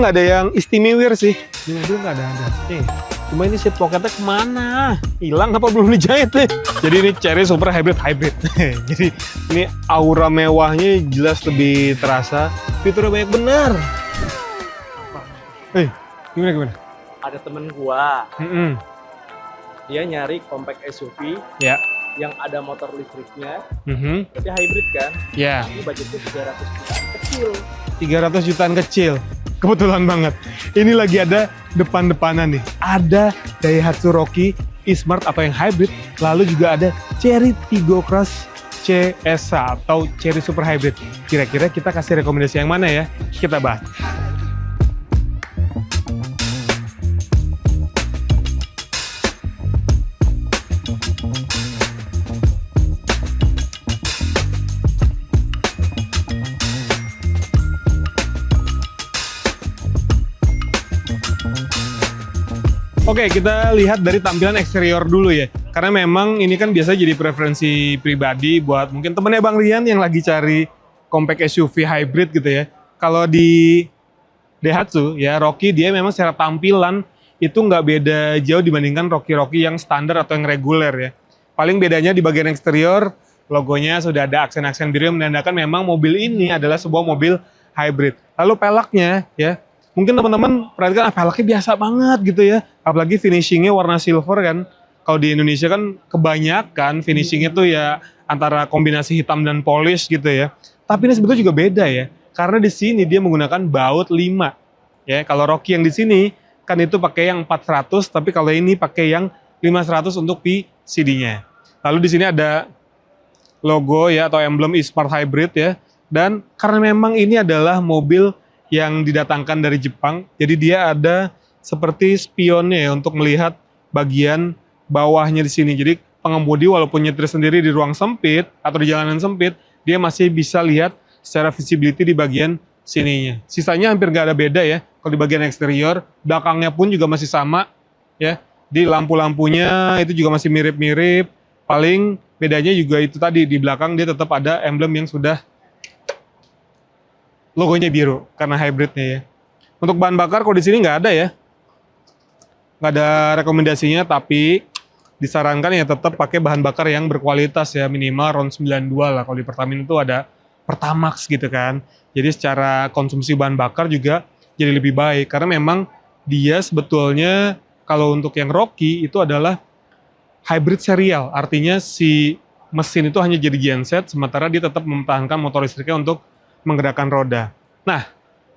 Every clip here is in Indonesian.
nggak ada yang istimewa sih. Di mobil nggak ada. Nih, cuma ini seat pocketnya kemana? Hilang apa belum dijahit nih? Jadi ini Chery Super Hybrid. Jadi ini aura mewahnya jelas lebih terasa. Fiturnya banyak bener. Gimana? Ada temen gua, dia nyari compact SUV Ya. yang ada motor listriknya, Mhm. tapi hybrid kan. Ya. Ini budgetnya 300 jutaan kecil. 300 jutaan kecil. Kebetulan banget. Ini lagi ada depan-depanan nih. Ada Daihatsu Rocky e-Smart atau yang hybrid. Lalu juga ada Chery Tiggo Cross CSA atau Chery Super Hybrid. Kira-kira kita kasih rekomendasi yang mana ya? Kita bahas. Oke, kita lihat dari tampilan eksterior dulu ya. Karena memang ini kan biasa jadi preferensi pribadi buat mungkin temennya Bang Rian yang lagi cari compact SUV hybrid gitu ya. Kalau di Daihatsu ya, Rocky dia memang secara tampilan itu nggak beda jauh dibandingkan Rocky yang standar atau yang reguler ya. Paling bedanya di bagian eksterior, logonya sudah ada aksen-aksen biru yang menandakan memang mobil ini adalah sebuah mobil hybrid. Lalu peleknya ya, mungkin teman-teman perhatikan peleknya biasa banget gitu ya. Apalagi finishingnya warna silver kan. Kalau di Indonesia kan kebanyakan finishingnya tuh ya antara kombinasi hitam dan polish gitu ya. Tapi ini sebetulnya juga beda ya. Karena di sini dia menggunakan baut 5. Ya, kalau Rocky yang di sini kan itu pakai yang 400, tapi kalau ini pakai yang 500 untuk PCD-nya. Lalu di sini ada logo ya atau emblem e-Smart Hybrid ya. Dan karena memang ini adalah mobil yang didatangkan dari Jepang, jadi dia ada seperti spionnya ya, untuk melihat bagian bawahnya di sini. Jadi pengemudi walaupun nyetir sendiri di ruang sempit atau di jalanan sempit, dia masih bisa lihat secara visibility di bagian sininya. Sisanya hampir nggak ada beda ya. Kalau di bagian eksterior, belakangnya pun juga masih sama ya. Di lampu-lampunya itu juga masih mirip-mirip. Paling bedanya juga itu tadi, di belakang dia tetap ada emblem yang sudah logonya biru karena hybridnya ya. Untuk bahan bakar kalau di sini nggak ada ya, nggak ada rekomendasinya, tapi disarankan ya tetap pakai bahan bakar yang berkualitas ya, minimal RON 92 lah. Kalau di Pertamina itu ada Pertamax gitu kan. Jadi secara konsumsi bahan bakar juga jadi lebih baik karena memang dia sebetulnya kalau untuk yang Rocky itu adalah hybrid serial, artinya si mesin itu hanya jadi genset, sementara dia tetap mempertahankan motor listriknya untuk menggerakkan roda. Nah,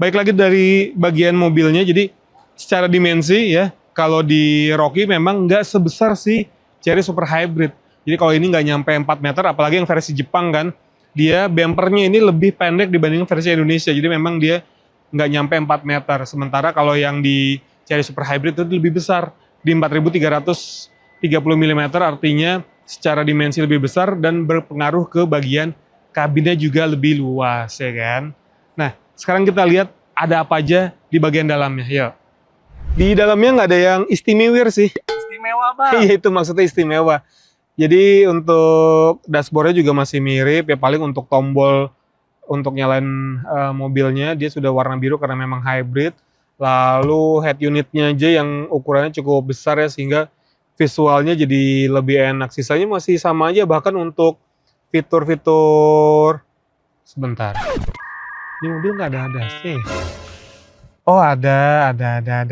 baik lagi dari bagian mobilnya, jadi secara dimensi ya, kalau di Rocky memang nggak sebesar si Chery Super Hybrid. Jadi kalau ini nggak nyampe 4 meter, apalagi yang versi Jepang kan, dia bumpernya ini lebih pendek dibanding versi Indonesia, jadi memang dia nggak nyampe 4 meter. Sementara kalau yang di Chery Super Hybrid itu lebih besar, di 4.330 mm, artinya secara dimensi lebih besar dan berpengaruh ke bagian kabinnya juga lebih luas ya kan. Nah, sekarang kita lihat ada apa aja di bagian dalamnya. Yuk. Di dalamnya nggak ada yang istimewa sih. Istimewa Bang. Iya, itu maksudnya istimewa. Jadi untuk dashboardnya juga masih mirip ya, paling untuk tombol untuk nyalain mobilnya dia sudah warna biru karena memang hybrid. Lalu head unitnya aja yang ukurannya cukup besar ya, sehingga visualnya jadi lebih enak. Sisanya masih sama aja, bahkan untuk fitur-fitur sebentar. Ini mobil nggak ada sih. Oh ada.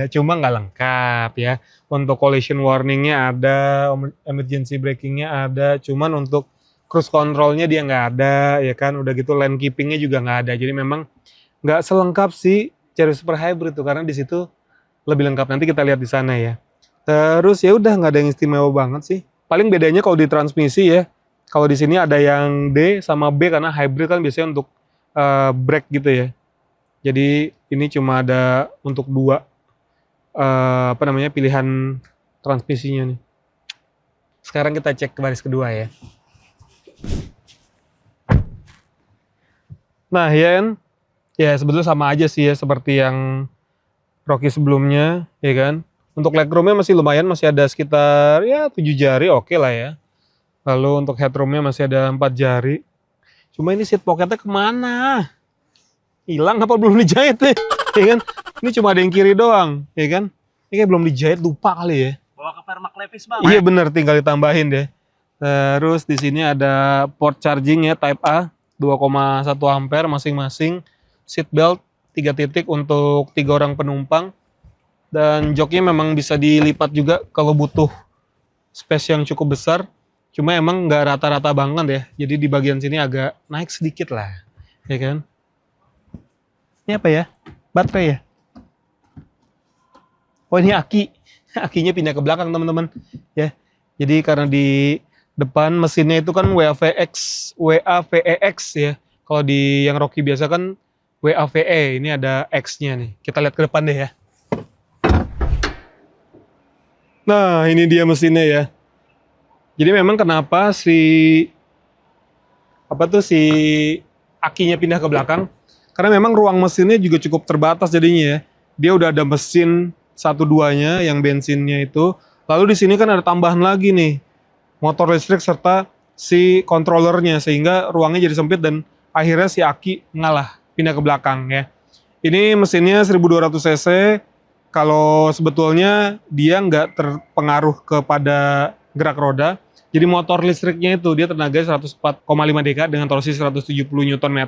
Cuma nggak lengkap ya. Untuk collision warningnya ada, emergency brakingnya ada. Cuman untuk cruise controlnya dia nggak ada, ya kan. Udah gitu lane keepingnya juga nggak ada. Jadi memang nggak selengkap sih Chery Super Hybrid tuh, karena di situ lebih lengkap. Nanti kita lihat di sana ya. Terus ya udah nggak ada yang istimewa banget sih. Paling bedanya kalau di transmisi ya. Kalau di sini ada yang D sama B karena hybrid kan biasanya untuk brake gitu ya. Jadi ini cuma ada untuk dua pilihan transmisinya nih. Sekarang kita cek ke baris kedua ya. Nah ya kan, ya sebetulnya sama aja sih ya seperti yang Rocky sebelumnya ya kan. Untuk legroomnya masih lumayan, masih ada sekitar ya 7 jari, oke lah ya. Lalu untuk headroomnya masih ada 4 jari. Cuma ini seat pocketnya kemana? hilang apa belum dijahit nih, ya kan? Ini cuma ada yang kiri doang, ya kan? Ini kayak belum dijahit, lupa kali ya. Bawa ke Vermac Levis, Bang. Iya bener, tinggal ditambahin deh. Terus di sini ada port charging ya Type A 2,1 ampere masing-masing. Seat belt 3 titik untuk 3 orang penumpang. Dan joknya memang bisa dilipat juga kalau butuh space yang cukup besar. Cuma emang nggak rata-rata banget ya. Jadi di bagian sini agak naik sedikit lah, ya kan? Ini apa ya? Baterai ya? Oh ini aki. Akinya pindah ke belakang teman-teman. Ya. Jadi karena di depan mesinnya itu kan WAVEX ya. Kalau di yang Rocky biasa kan WAVE. Ini ada X-nya nih. Kita lihat ke depan deh ya. Nah ini dia mesinnya ya. Jadi memang kenapa si akinya pindah ke belakang? Karena memang ruang mesinnya juga cukup terbatas jadinya ya. Dia udah ada mesin 1-2-nya yang bensinnya itu. Lalu di sini kan ada tambahan lagi nih, motor listrik serta si controllernya, sehingga ruangnya jadi sempit dan akhirnya si aki ngalah pindah ke belakang ya. Ini mesinnya 1200 cc. Kalau sebetulnya dia nggak terpengaruh kepada gerak roda. Jadi motor listriknya itu dia tenaga 104,5 dk dengan torsi 170 Nm.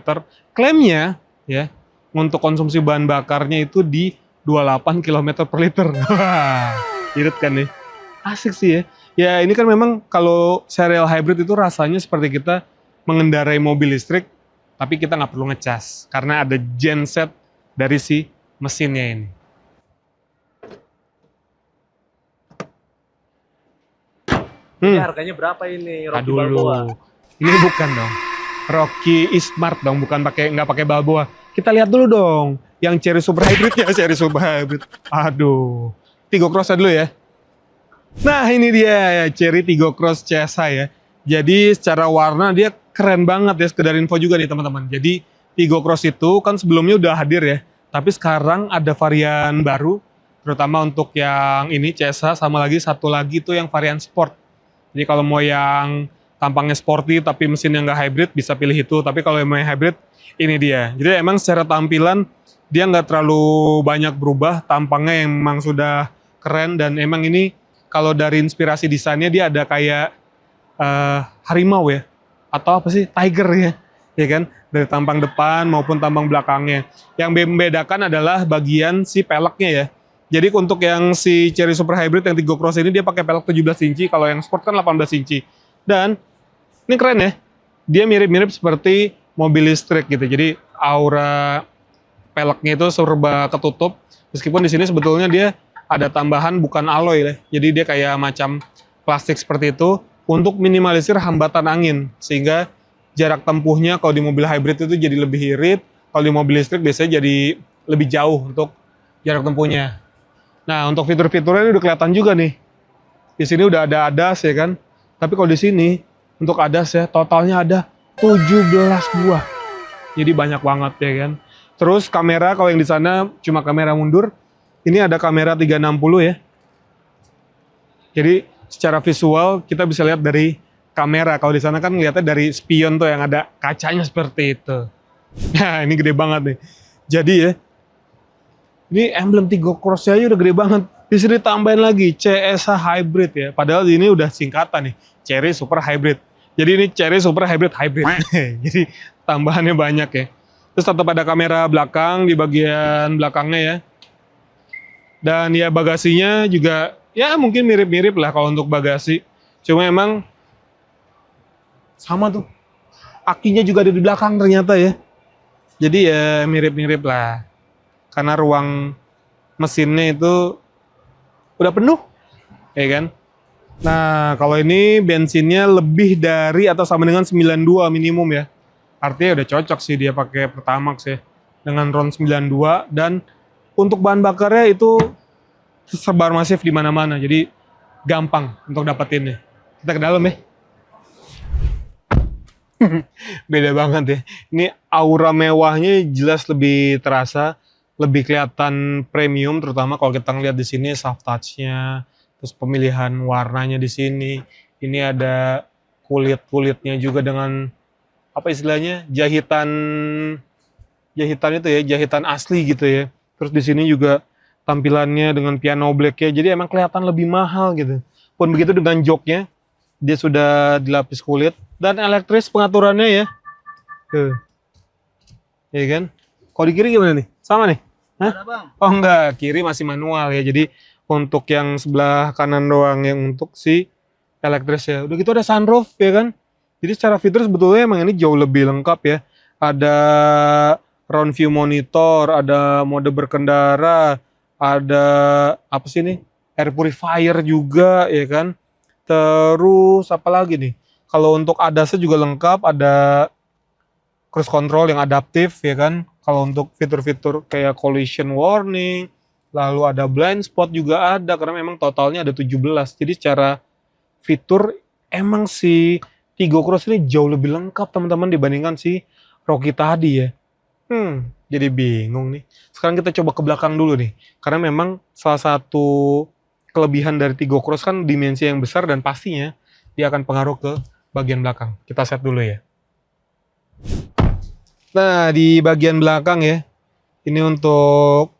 Klaimnya ya untuk konsumsi bahan bakarnya itu di 28 km per liter. Wah, irit kan nih. Asik sih ya. Ya ini kan memang kalau serial hybrid itu rasanya seperti kita mengendarai mobil listrik, tapi kita nggak perlu ngecas karena ada genset dari si mesinnya ini. Ini harganya berapa ini Rocky Balboa? Ini bukan dong. Rocky Smart dong, bukan nggak pakai Balboa. Kita lihat dulu dong yang Cherry Super Hybridnya, Cherry Super Hybrid. Aduh. Tigo Cross dulu ya. Nah, ini dia ya Cherry Tigo Cross CSI ya. Jadi secara warna dia keren banget ya, sekedar info juga nih teman-teman. Jadi Tigo Cross itu kan sebelumnya udah hadir ya. Tapi sekarang ada varian baru, terutama untuk yang ini CSA sama lagi satu lagi tuh yang varian Sport. Jadi kalau mau yang tampangnya sporty tapi mesinnya nggak hybrid bisa pilih itu. Tapi kalau yang mau hybrid ini dia. Jadi emang secara tampilan dia nggak terlalu banyak berubah. Tampangnya emang sudah keren dan emang ini kalau dari inspirasi desainnya dia ada kayak harimau ya. Atau apa sih? Tiger ya. Ya kan? Dari tampang depan maupun tampang belakangnya. Yang membedakan adalah bagian si peleknya ya. Jadi untuk yang si Cherry Super Hybrid yang Tigo Cross ini dia pakai pelek 17 inci, kalau yang Sport kan 18 inci. Dan ini keren ya. Dia mirip-mirip seperti mobil listrik gitu. Jadi aura peleknya itu serba ketutup. Meskipun di sini sebetulnya dia ada tambahan bukan alloy ya. Jadi dia kayak macam plastik seperti itu untuk minimalisir hambatan angin sehingga jarak tempuhnya kalau di mobil hybrid itu jadi lebih irit, kalau di mobil listrik biasanya jadi lebih jauh untuk jarak tempuhnya. Nah, untuk fitur-fiturnya ini udah kelihatan juga nih. Di sini udah ada ADAS ya kan. Tapi kalau di sini untuk ADAS ya totalnya ada 17 buah. Jadi banyak banget ya kan. Terus kamera kalau yang di sana cuma kamera mundur, ini ada kamera 360 ya. Jadi secara visual kita bisa lihat dari kamera. Kalau di sana kan ngeliatnya dari spion tuh yang ada kacanya seperti itu. Nah, ini gede banget nih. Jadi ya ini emblem Tigo Cross aja udah gede banget. Di sini tambahin lagi CSA Hybrid ya. Padahal ini udah singkatan nih, Cherry Super Hybrid. Jadi ini Cherry Super Hybrid. Jadi tambahannya banyak ya. Terus tetap ada kamera belakang di bagian belakangnya ya. Dan ya bagasinya juga ya mungkin mirip-mirip lah kalau untuk bagasi. Cuma emang sama tuh. Akinya juga ada di belakang ternyata ya. Jadi ya mirip-mirip lah. Karena ruang mesinnya itu udah penuh, ya kan? Nah, kalau ini bensinnya lebih dari atau sama dengan 92 minimum ya. Artinya udah cocok sih dia pakai Pertamax ya. Dengan RON 92 dan untuk bahan bakarnya itu tersebar masif di mana-mana. Jadi gampang untuk dapetinnya. Kita ke dalam ya. Beda banget ya. Ini aura mewahnya jelas lebih terasa. Lebih kelihatan premium, terutama kalau kita ngeliat di sini soft touch-nya, terus pemilihan warnanya di sini. Ini ada kulit-kulitnya juga dengan apa istilahnya jahitan jahitan itu ya, jahitan asli gitu ya. Terus di sini juga tampilannya dengan piano black ya, jadi emang kelihatan lebih mahal gitu. Pun begitu dengan joknya, dia sudah dilapis kulit dan elektris pengaturannya ya. Tuh. Ya kan? Kalau di kiri gimana nih? Sama nih? Hah? Ada bang. Oh enggak, kiri masih manual ya. Jadi untuk yang sebelah kanan doang yang untuk si elektris ya. Udah gitu ada sunroof ya kan? Jadi secara fitur sebetulnya emang ini jauh lebih lengkap ya. Ada round view monitor, ada mode berkendara, ada apa sih ini? Air purifier juga ya kan? Terus apa lagi nih? Kalau untuk ADAS juga lengkap, ada cruise control yang adaptif ya kan. Kalau untuk fitur-fitur kayak collision warning, lalu ada blind spot juga ada karena memang totalnya ada 17. Jadi secara fitur emang si Tigo Cross ini jauh lebih lengkap teman-teman dibandingkan si Rocky tadi ya. Jadi bingung nih. Sekarang kita coba ke belakang dulu nih. Karena memang salah satu kelebihan dari Tigo Cross kan dimensi yang besar dan pastinya dia akan pengaruh ke bagian belakang. Kita set dulu ya. Nah, di bagian belakang ya, ini untuk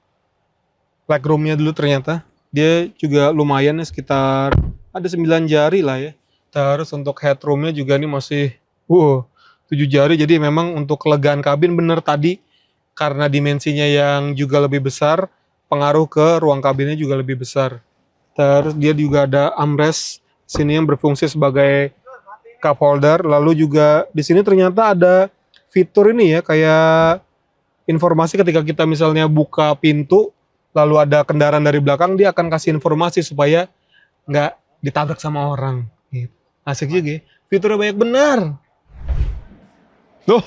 legroomnya dulu ternyata. Dia juga lumayan ya, sekitar ada 9 jari lah ya. Terus untuk headroomnya juga ini masih 7 jari. Jadi memang untuk kelegaan kabin bener tadi, karena dimensinya yang juga lebih besar, pengaruh ke ruang kabinnya juga lebih besar. Terus dia juga ada armrest sini yang berfungsi sebagai cup holder. Lalu juga di sini ternyata ada fitur ini ya, kayak informasi ketika kita misalnya buka pintu, lalu ada kendaraan dari belakang, dia akan kasih informasi supaya nggak ditabrak sama orang. Gitu. Asik juga ya. Fiturnya banyak benar. Loh,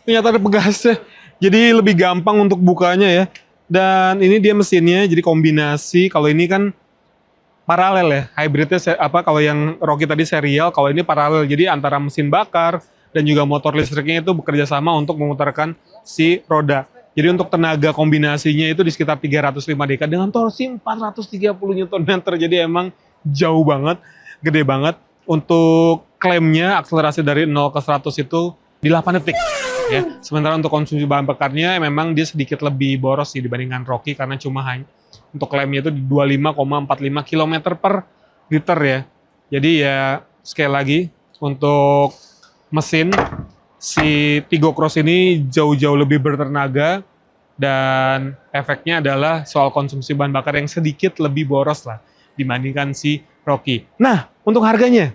ternyata ada pegasnya. Jadi lebih gampang untuk bukanya ya. Dan ini dia mesinnya, jadi kombinasi. Kalau ini kan paralel ya, hybridnya kalau yang Rocky tadi serial, kalau ini paralel. Jadi antara mesin bakar dan juga motor listriknya itu bekerja sama untuk memutarkan si roda. Jadi untuk tenaga kombinasinya itu di sekitar 305 dk dengan torsi 430 Nm. Jadi emang jauh banget, gede banget. Untuk klaimnya akselerasi dari 0 ke 100 itu di 8 detik. Ya. Sementara untuk konsumsi bahan bakarnya memang dia sedikit lebih boros sih dibandingkan Rocky karena cuma hanya untuk klaimnya itu di 25,45 km per liter ya. Jadi ya sekali lagi untuk mesin si Tigo Cross ini jauh-jauh lebih bertenaga dan efeknya adalah soal konsumsi bahan bakar yang sedikit lebih boros lah dibandingkan si Rocky. Nah, untuk harganya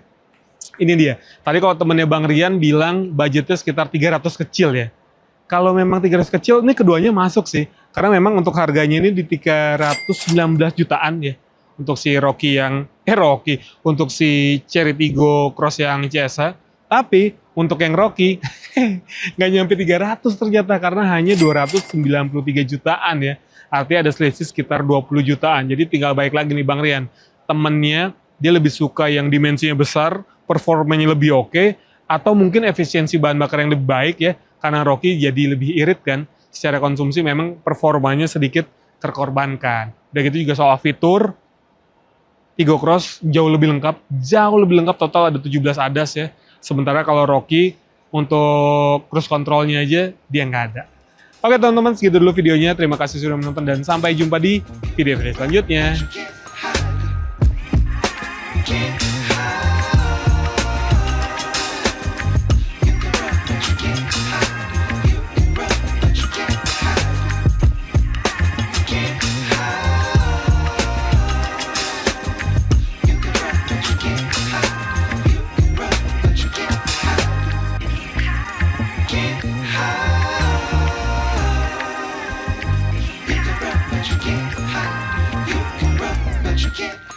ini dia. Tadi kalau temennya Bang Rian bilang budgetnya sekitar 300 kecil ya. Kalau memang 300 kecil, ini keduanya masuk sih. Karena memang untuk harganya ini di 319 jutaan ya. Untuk si Rocky untuk si Cherry Tigo Cross yang CSA. Tapi untuk yang Rocky nggak nyampe 300 ternyata karena hanya 293 jutaan ya. Artinya ada selisih sekitar 20 jutaan. Jadi tinggal balik lagi nih Bang Rian. Temennya dia lebih suka yang dimensinya besar, performanya lebih oke, atau mungkin efisiensi bahan bakar yang lebih baik ya. Karena Rocky jadi lebih irit kan. Secara konsumsi memang performanya sedikit terkorbankan. Udah gitu juga soal fitur, Tigo Cross jauh lebih lengkap, total ada 17 ADAS ya. Sementara kalau Rocky untuk cruise controlnya aja dia nggak ada. Oke teman-teman, segitu dulu videonya. Terima kasih sudah menonton dan sampai jumpa di video selanjutnya. But you can't